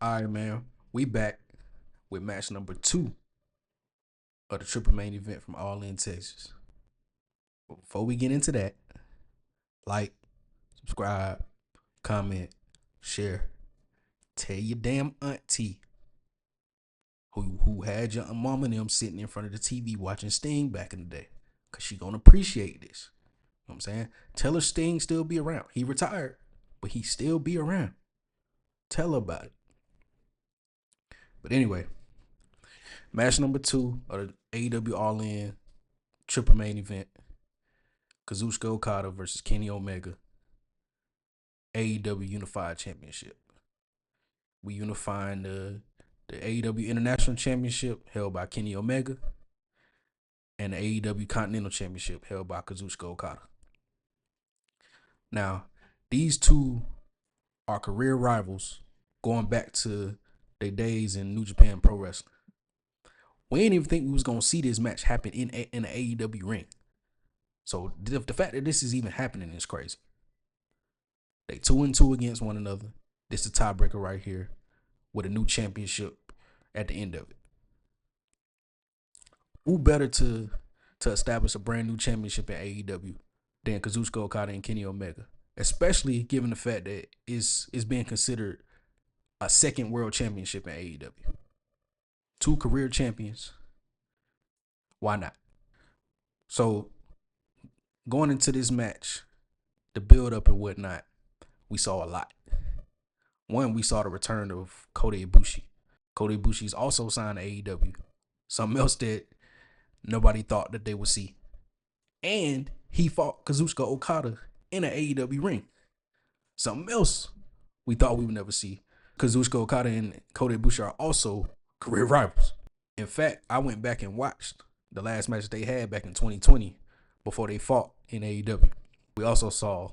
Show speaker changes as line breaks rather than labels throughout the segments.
All right, man. We back with match number 2 of the triple main event from All In, Texas. Before we get into that, like, subscribe, comment, share. Tell your damn auntie who had your mom and them sitting in front of the TV watching Sting back in the day. Cause she gonna appreciate this. You know what I'm saying? Tell her Sting still be around. He retired, but he still be around. Tell her about it. But anyway, match number 2 of the AEW All In triple main event. Kazuchika Okada versus Kenny Omega, AEW Unified Championship. We unifying the AEW International Championship held by Kenny Omega and the AEW Continental Championship held by Kazuchika Okada. Now, these two are career rivals going back to their days in New Japan Pro Wrestling. We didn't even think we was gonna see this match happen in the AEW ring. So the fact that this is even happening is crazy. They 2-2 against one another. This is a tiebreaker right here with a new championship at the end of it. Who better to establish a brand new championship at AEW than Kazuchika Okada and Kenny Omega? Especially given the fact that it's being considered a second world championship in AEW. Two career champions. Why not? So going into this match, the build up and whatnot, we saw a lot. One, we saw the return of Kota Ibushi. Kota Ibushi is also signed to AEW. Something else that nobody thought that they would see. And he fought Kazuchika Okada in an AEW ring. Something else we thought we would never see. Kazuchika Okada and Kota Ibushi are also career rivals. In fact, I went back and watched the last match they had back in 2020 before they fought in AEW. We also saw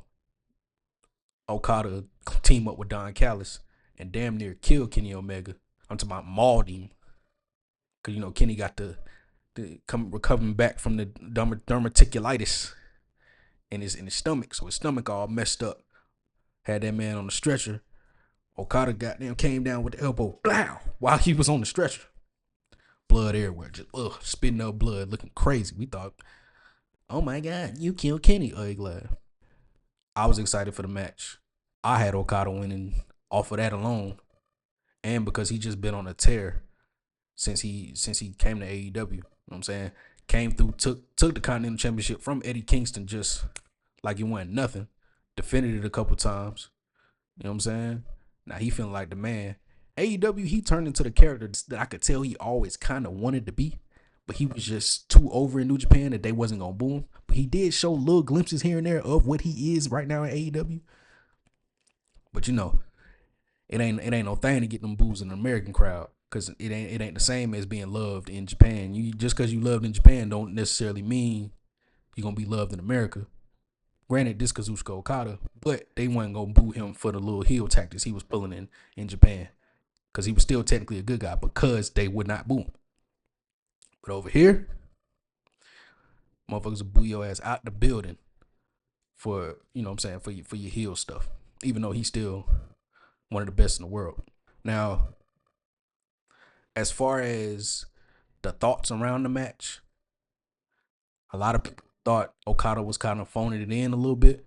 Okada team up with Don Callis and damn near kill Kenny Omega. I'm talking about mauled him. Because, Kenny got the recovering back from the dermaticulitis in his stomach. So his stomach all messed up. Had that man on the stretcher. Okada goddamn came down with the elbow. Blow! While he was on the stretcher. Blood everywhere. Just spitting up blood. Looking crazy. We thought, oh my God, you killed Kenny. Glad. I was excited for the match. I had Okada winning off of that alone. And because he just been on a tear since he came to AEW. You know what I'm saying? Came through, took the Continental Championship from Eddie Kingston just like it wasn't nothing. Defended it a couple times. You know what I'm saying? Now he feeling like the man. AEW, he turned into the character that I could tell he always kind of wanted to be. But he was just too over in New Japan that they wasn't going to boo him. But he did show little glimpses here and there of what he is right now in AEW. But it ain't no thing to get them boos in the American crowd. Because it ain't the same as being loved in Japan. Just because you loved in Japan don't necessarily mean you're going to be loved in America. Granted, this Kazuchika Okada, but they wasn't going to boo him for the little heel tactics he was pulling in Japan. Because he was still technically a good guy because they would not boo him. But over here, motherfuckers will boo your ass out the building for, for your heel stuff. Even though he's still one of the best in the world. Now, as far as the thoughts around the match, a lot of people thought Okada was kind of phoning it in a little bit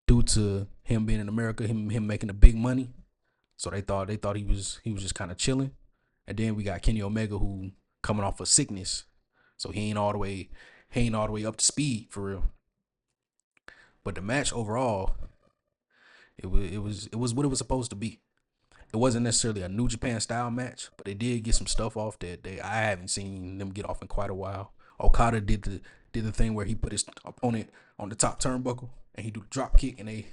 due to him being in America, him making the big money. So they thought he was just kind of chilling. And then we got Kenny Omega who coming off of sickness. So he ain't all the way up to speed for real. But the match overall, it was what it was supposed to be. It wasn't necessarily a New Japan style match, but they did get some stuff off that I haven't seen them get off in quite a while. Okada did the thing where he put his opponent on the top turnbuckle and he do the drop kick and they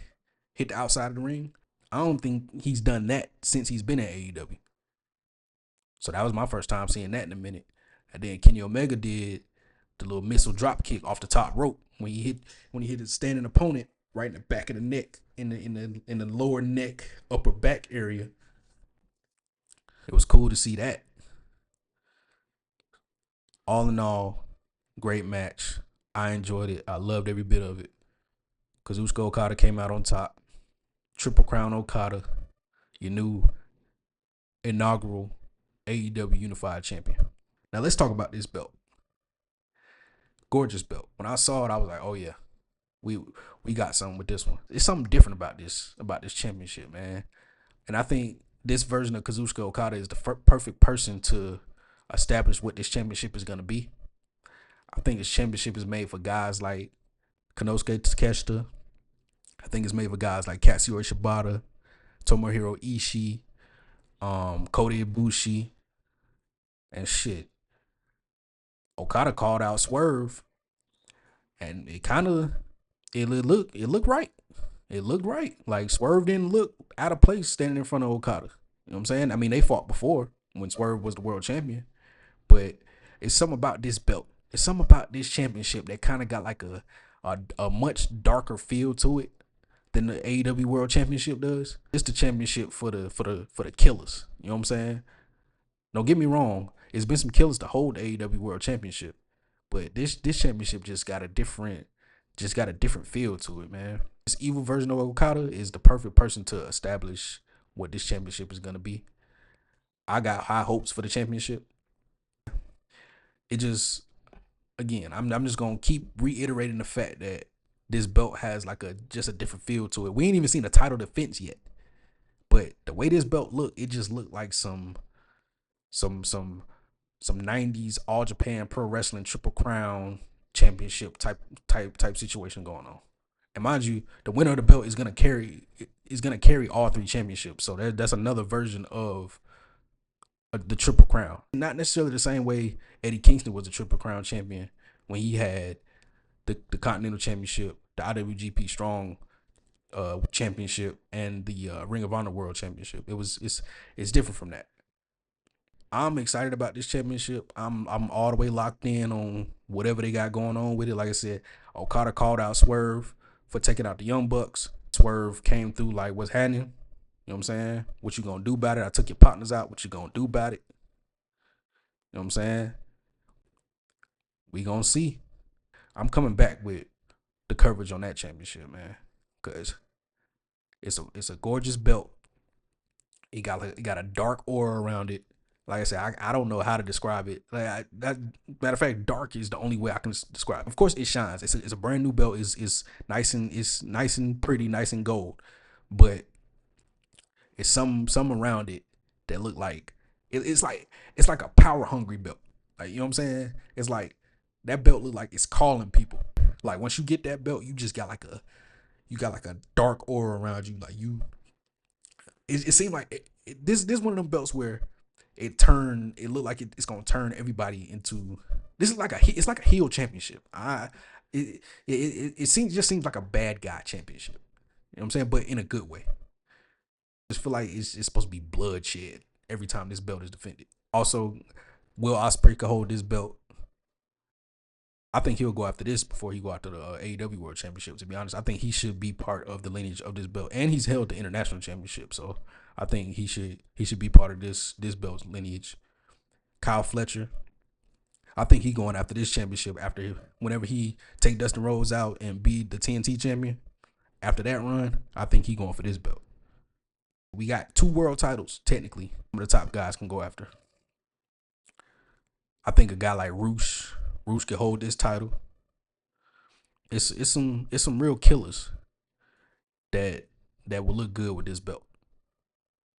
hit the outside of the ring. I don't think he's done that since he's been at AEW. So that was my first time seeing that in a minute. And then Kenny Omega did the little missile drop kick off the top rope when he hit his standing opponent right in the back of the neck, in the lower neck, upper back area. It was cool to see that. All in all, great match. I enjoyed it. I loved every bit of it. Kazuchika Okada came out on top. Triple Crown Okada. You knew inaugural AEW Unified Champion. Now let's talk about this belt. Gorgeous belt. When I saw it, I was like, oh yeah, we we got something with this one. It's something different about this championship, man. And I think this version of Kazuchika Okada is the perfect person to establish what this championship is gonna be. I think this championship is made for guys like Konosuke Takeshita. I think it's made for guys like Katsuyori Shibata, Tomohiro Ishii, Kota Ibushi, and shit. Okada called out Swerve, and it looked right. It looked right. Like Swerve didn't look out of place standing in front of Okada. You know what I'm saying? I mean, they fought before when Swerve was the world champion, but it's something about this belt. It's something about this championship that kind of got like a much darker feel to it than the AEW World Championship does. It's the championship for the killers. You know what I'm saying? Don't get me wrong. It's been some killers to hold the AEW World Championship, but this championship just got a different feel to it, man. This evil version of Okada is the perfect person to establish what this championship is gonna be. I got high hopes for the championship. It just again, I'm just gonna keep reiterating the fact that this belt has like a different feel to it. We ain't even seen a title defense yet, but the way this belt looked, it just looked like some some 90s All Japan Pro Wrestling Triple Crown championship type situation going on. And mind you, the winner of the belt is gonna carry all three championships. So that's another version of the Triple Crown. Not necessarily the same way Eddie Kingston was a Triple Crown champion when he had the Continental Championship, the IWGP Strong Championship, and the Ring of Honor World Championship. It's different from that. I'm excited about this championship. I'm all the way locked in on whatever they got going on with it. Like I said, Okada called out Swerve for taking out the Young Bucks. Swerve came through like, what's happening? You know what I'm saying? What you gonna do about it? I took your partners out. What you gonna do about it? You know what I'm saying? We gonna see. I'm coming back with the coverage on that championship, man, because it's a gorgeous belt. It got a dark aura around it. Like I said, I don't know how to describe it. That matter of fact, dark is the only way I can describe it. Of course, it shines. It's a brand new belt. It's nice and pretty, nice and gold, but it's some around it that look like it's like a power hungry belt. Like, you know what I'm saying? It's like that belt look like it's calling people. Like once you get that belt, you just got like a dark aura around you. Like it seemed like this one of them belts where it looked like it's gonna turn everybody into this is like it's like a heel championship. It seems like a bad guy championship. You know what I'm saying? But in a good way. I just feel like it's supposed to be bloodshed every time this belt is defended. Also, Will Ospreay could hold this belt. I think he'll go after this before he go after the AEW World Championship. To be honest, I think he should be part of the lineage of this belt, and he's held the International Championship, so I think he should be part of this belt's lineage. Kyle Fletcher, I think he going after this championship whenever he take Dustin Rhodes out and be the TNT champion. After that run, I think he going for this belt. We got 2 world titles technically. Some of the top guys can go after. I think a guy like Roosh can hold this title. It's some real killers that will look good with this belt.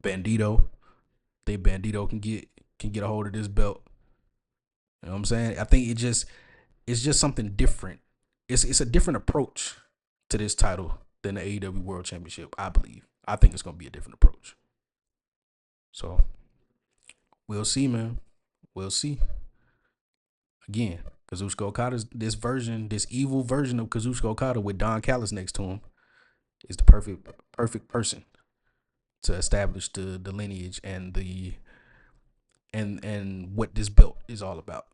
Bandito, they Bandito can get a hold of this belt. You know what I'm saying? I think it's just something different. It's a different approach to this title than the AEW World Championship, I believe. I think it's gonna be a different approach. So we'll see, man. We'll see. Again, Kazuchika Okada's this evil version of Kazuchika Okada with Don Callis next to him is the perfect person to establish the lineage and and what this belt is all about.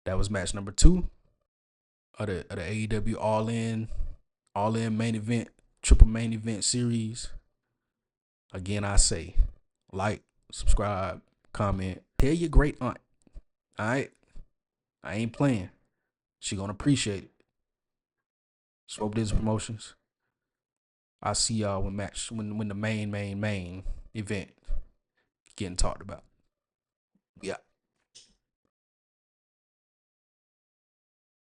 That was match number 2 of the AEW All In main event, triple main event series. Again, I say, like, subscribe, comment, tell your great aunt. All right, I ain't playing. She gonna appreciate it. Swope Digital Promotions. I see y'all when the main event getting talked about. Yeah.